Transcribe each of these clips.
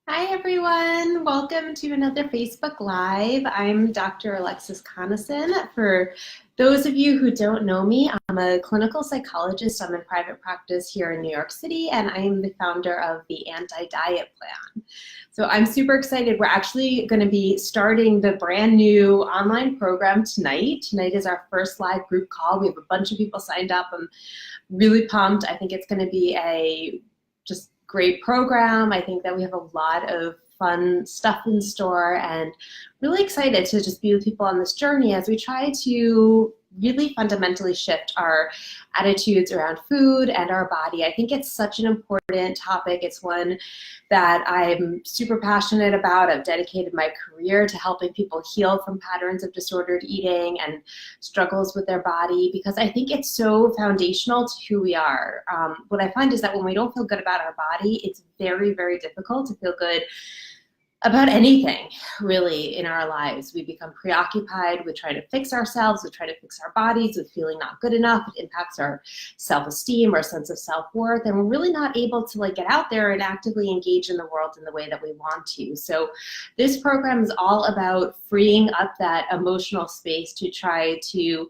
Hi everyone, welcome to another Facebook Live. I'm Dr. Alexis Conason. For those of you who don't know me, I'm a clinical psychologist. I'm in private practice here in New York City, and I am the founder of the Anti-Diet Plan. So I'm super excited. We're actually going to be starting the brand new online program tonight. Tonight is our first live group call. We have a bunch of people signed up. I'm really pumped. I think it's going to be a just great program. I think that we have a lot of fun stuff in store and really excited to just be with people on this journey as we try to really fundamentally shift our attitudes around food and our body. I think it's such an important topic. It's one that I'm super passionate about. I've dedicated my career to helping people heal from patterns of disordered eating and struggles with their body because I think it's so foundational to who we are. What I find is that when we don't feel good about our body, it's very, very difficult to feel good about anything really in our lives. We become preoccupied with trying to fix ourselves, with trying to fix our bodies, with feeling not good enough. It impacts our self-esteem, our sense of self-worth, and we're really not able to get out there and actively engage in the world in the way that we want to. So this program is all about freeing up that emotional space to try to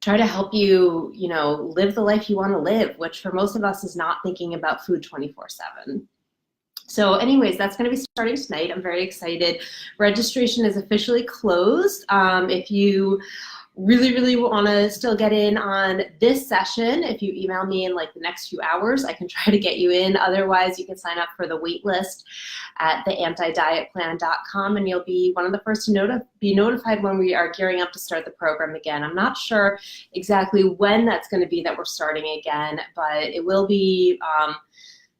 help you, live the life you want to live, which for most of us is not thinking about food 24/7. So anyways, that's going to be starting tonight. I'm very excited. Registration is officially closed. If you really want to still get in on this session, if you email me in the next few hours, I can try to get you in. Otherwise, you can sign up for the wait list at theantidietplan.com and you'll be one of the first to be notified when we are gearing up to start the program again. I'm not sure exactly when that's going to be that we're starting again, but it will be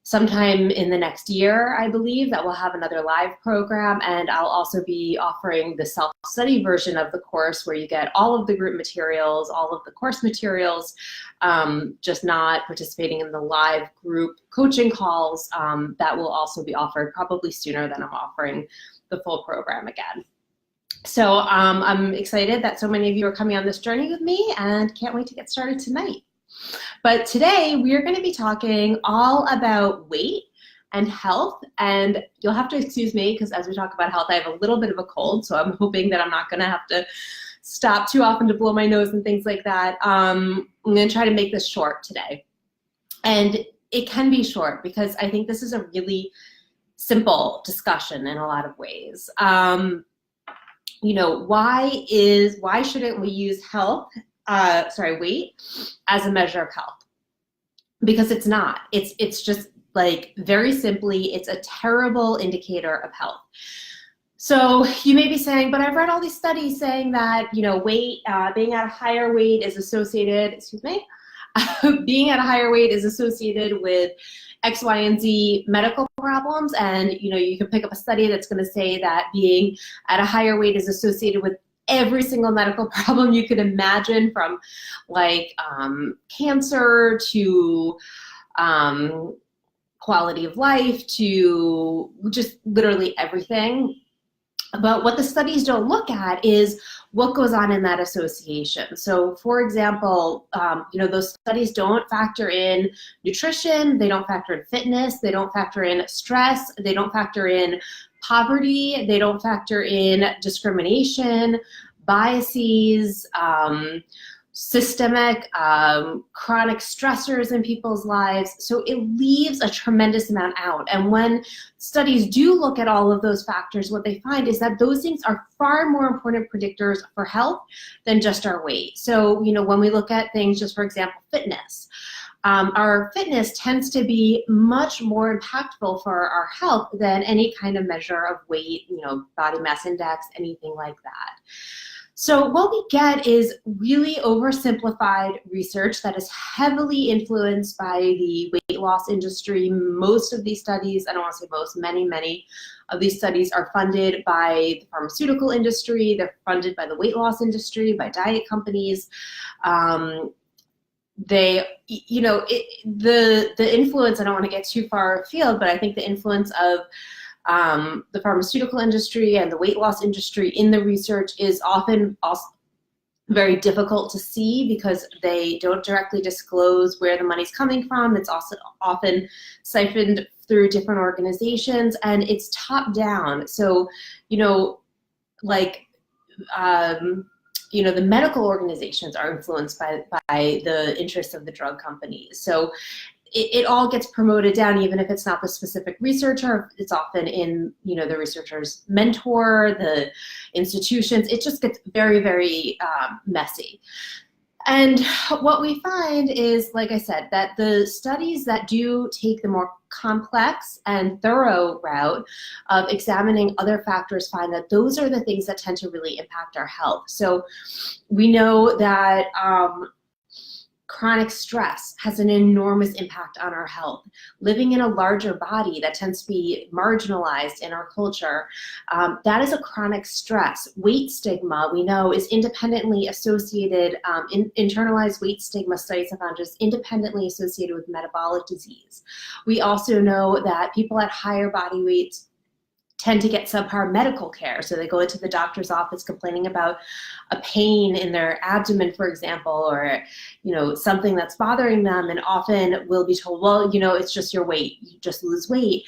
sometime in the next year, I believe, that we'll have another live program, and I'll also be offering the self-study version of the course where you get all of the group materials, all of the course materials, just not participating in the live group coaching calls. That will also be offered probably sooner than I'm offering the full program again. So I'm excited that so many of you are coming on this journey with me and can't wait to get started tonight. But today we are going to be talking all about weight and health, and you'll have to excuse me because as we talk about health, I have a little bit of a cold, so I'm hoping that I'm not going to have to stop too often to blow my nose and things like that. I'm going to try to make this short today, and it can be short because I think this is a really simple discussion in a lot of ways. Why shouldn't we use weight as a measure of health? Because it's not. It's just very simply, it's a terrible indicator of health. So you may be saying, but I've read all these studies saying that weight, being at a higher weight is associated, being at a higher weight is associated with X, Y, and Z medical problems, and you can pick up a study that's going to say that being at a higher weight is associated with every single medical problem you could imagine, from cancer to quality of life to just literally everything. But what the studies don't look at is what goes on in that association. So for example, those studies don't factor in nutrition, they don't factor in fitness, they don't factor in stress, they don't factor in poverty, they don't factor in discrimination, biases, systemic, chronic stressors in people's lives. So it leaves a tremendous amount out. And when studies do look at all of those factors, what they find is that those things are far more important predictors for health than just our weight. So, when we look at things, just for example, fitness, our fitness tends to be much more impactful for our health than any kind of measure of weight, body mass index, anything like that. So what we get is really oversimplified research that is heavily influenced by the weight loss industry. Most of these studies, I don't want to say most, many of these studies are funded by the pharmaceutical industry. They're funded by the weight loss industry, by diet companies. The influence, I don't want to get too far afield, but I think the influence of the pharmaceutical industry and the weight loss industry in the research is often also very difficult to see because they don't directly disclose where the money's coming from. It's also often siphoned through different organizations, and it's top down. So, like, the medical organizations are influenced by the interests of the drug companies. So it all gets promoted down, even if it's not the specific researcher. It's often in, the researcher's mentor, the institutions. It just gets very, very messy. And what we find is, like I said, that the studies that do take the more complex and thorough route of examining other factors find that those are the things that tend to really impact our health. So we know that chronic stress has an enormous impact on our health. Living in a larger body that tends to be marginalized in our culture, that is a chronic stress. Weight stigma, we know, is independently associated, internalized weight stigma studies have found is independently associated with metabolic disease. We also know that people at higher body weights tend to get subpar medical care. So they go into the doctor's office complaining about a pain in their abdomen, for example, or, something that's bothering them, and often will be told, well, it's just your weight, you just lose weight.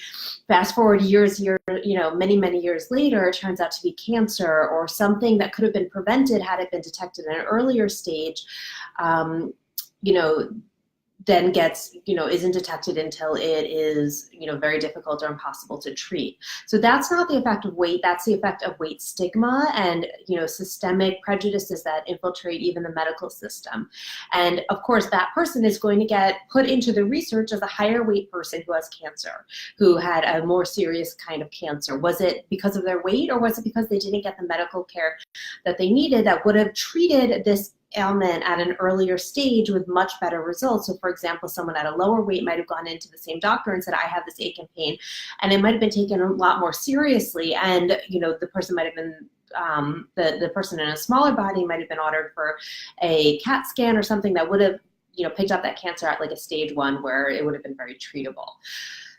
Fast forward many, many years later, it turns out to be cancer or something that could have been prevented had it been detected in an earlier stage, then gets, isn't detected until it is, very difficult or impossible to treat. So that's not the effect of weight, that's the effect of weight stigma and, systemic prejudices that infiltrate even the medical system. And of course, that person is going to get put into the research as a higher weight person who has cancer, who had a more serious kind of cancer. Was it because of their weight, or was it because they didn't get the medical care that they needed that would have treated this ailment at an earlier stage with much better results? So for example, someone at a lower weight might have gone into the same doctor and said, I have this ache and pain, and it might have been taken a lot more seriously, and the person might have been the person in a smaller body might have been ordered for a CAT scan or something that would have picked up that cancer at like a stage 1 where it would have been very treatable.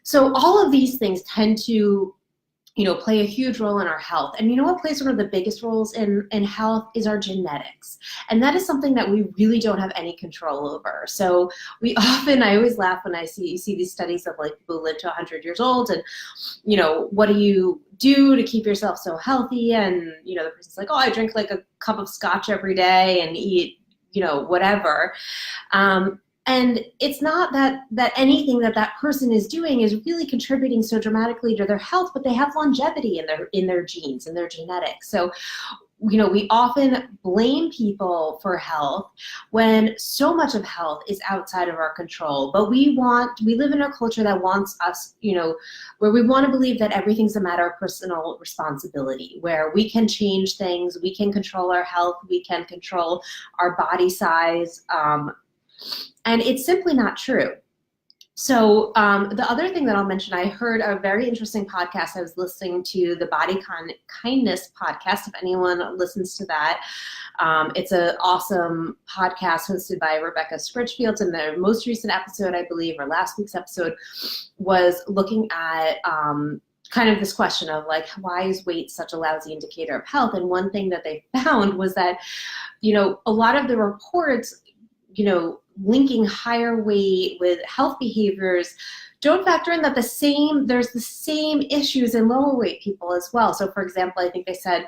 So all of these things tend to play a huge role in our health. And what plays one of the biggest roles in health is our genetics. And that is something that we really don't have any control over. So I always laugh when you see these studies of like people who live to 100 years old and, what do you do to keep yourself so healthy? And, the person's like, oh, I drink like a cup of scotch every day and eat, whatever. And it's not that anything that person is doing is really contributing so dramatically to their health, but they have longevity in their genes, in their genetics. So, we often blame people for health when so much of health is outside of our control. But we live in a culture that wants us, where we want to believe that everything's a matter of personal responsibility, where we can change things, we can control our health, we can control our body size. And it's simply not true. So the other thing that I'll mention, I heard a very interesting podcast. I was listening to the Body Kindness podcast, if anyone listens to that. It's an awesome podcast hosted by Rebecca Scritchfield. And their most recent episode, I believe, or last week's episode, was looking at kind of this question of like, why is weight such a lousy indicator of health? And one thing that they found was that, a lot of the reports, linking higher weight with health behaviors don't factor in that there's the same issues in lower weight people as well. So for example, I think they said,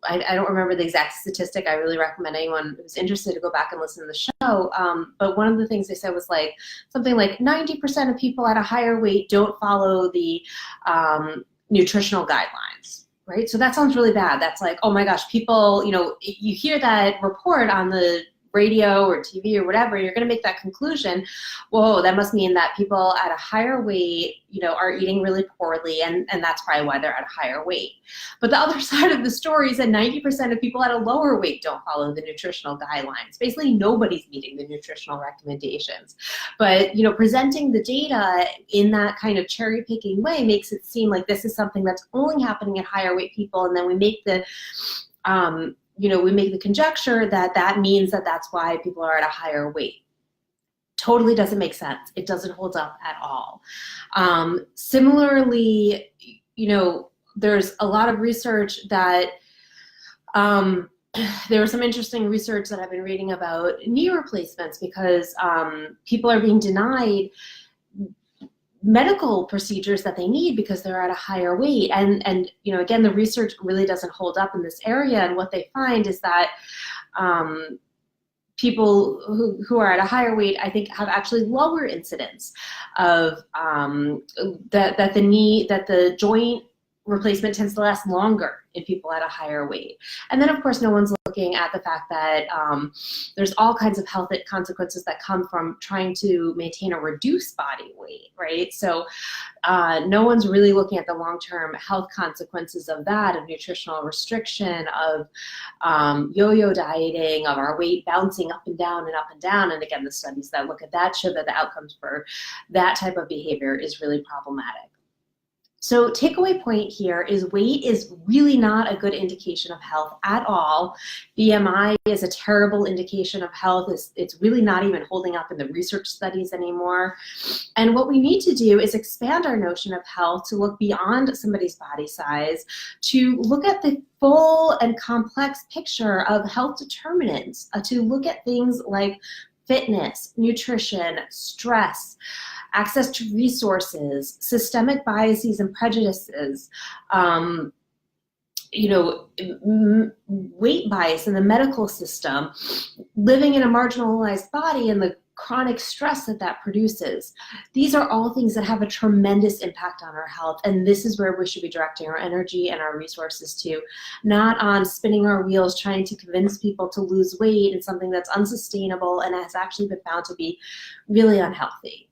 I don't remember the exact statistic. I really recommend anyone who's interested to go back and listen to the show. But one of the things they said was like something like 90% of people at a higher weight don't follow the nutritional guidelines. Right? So that sounds really bad. That's like, oh my gosh, people, you hear that report on the radio or TV or whatever, you're going to make that conclusion, whoa, that must mean that people at a higher weight, are eating really poorly, and that's probably why they're at a higher weight. But the other side of the story is that 90% of people at a lower weight don't follow the nutritional guidelines. Basically, nobody's meeting the nutritional recommendations. But, presenting the data in that kind of cherry-picking way makes it seem like this is something that's only happening at higher weight people, and then we make the we make the conjecture that means that that's why people are at a higher weight. Totally doesn't make sense. It doesn't hold up at all. Similarly, there's a lot of research that there was some interesting research that I've been reading about knee replacements because people are being denied medical procedures that they need because they're at a higher weight. And you know, again, the research really doesn't hold up in this area. And what they find is that people who are at a higher weight, I think, have actually lower incidence of that the joint replacement tends to last longer in people at a higher weight. And then, of course, no one's looking at the fact that there's all kinds of health consequences that come from trying to maintain a reduced body weight, right? So no one's really looking at the long-term health consequences of that, of nutritional restriction, of yo-yo dieting, of our weight bouncing up and down and up and down. And again, the studies that look at that show that the outcomes for that type of behavior is really problematic. So takeaway point here is weight is really not a good indication of health at all. BMI is a terrible indication of health. It's really not even holding up in the research studies anymore. And what we need to do is expand our notion of health to look beyond somebody's body size, to look at the full and complex picture of health determinants, to look at things like fitness, nutrition, stress, access to resources, systemic biases and prejudices, you know, weight bias in the medical system, living in a marginalized body and the chronic stress that that produces. These are all things that have a tremendous impact on our health, and this is where we should be directing our energy and our resources to, not on spinning our wheels trying to convince people to lose weight in something that's unsustainable and has actually been found to be really unhealthy.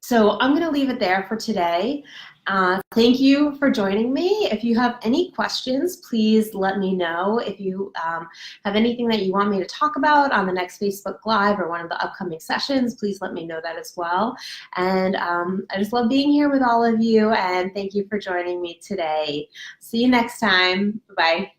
So I'm going to leave it there for today. Thank you for joining me. If you have any questions, please let me know. If you have anything that you want me to talk about on the next Facebook Live or one of the upcoming sessions, please let me know that as well. And I just love being here with all of you, and thank you for joining me today. See you next time. Bye.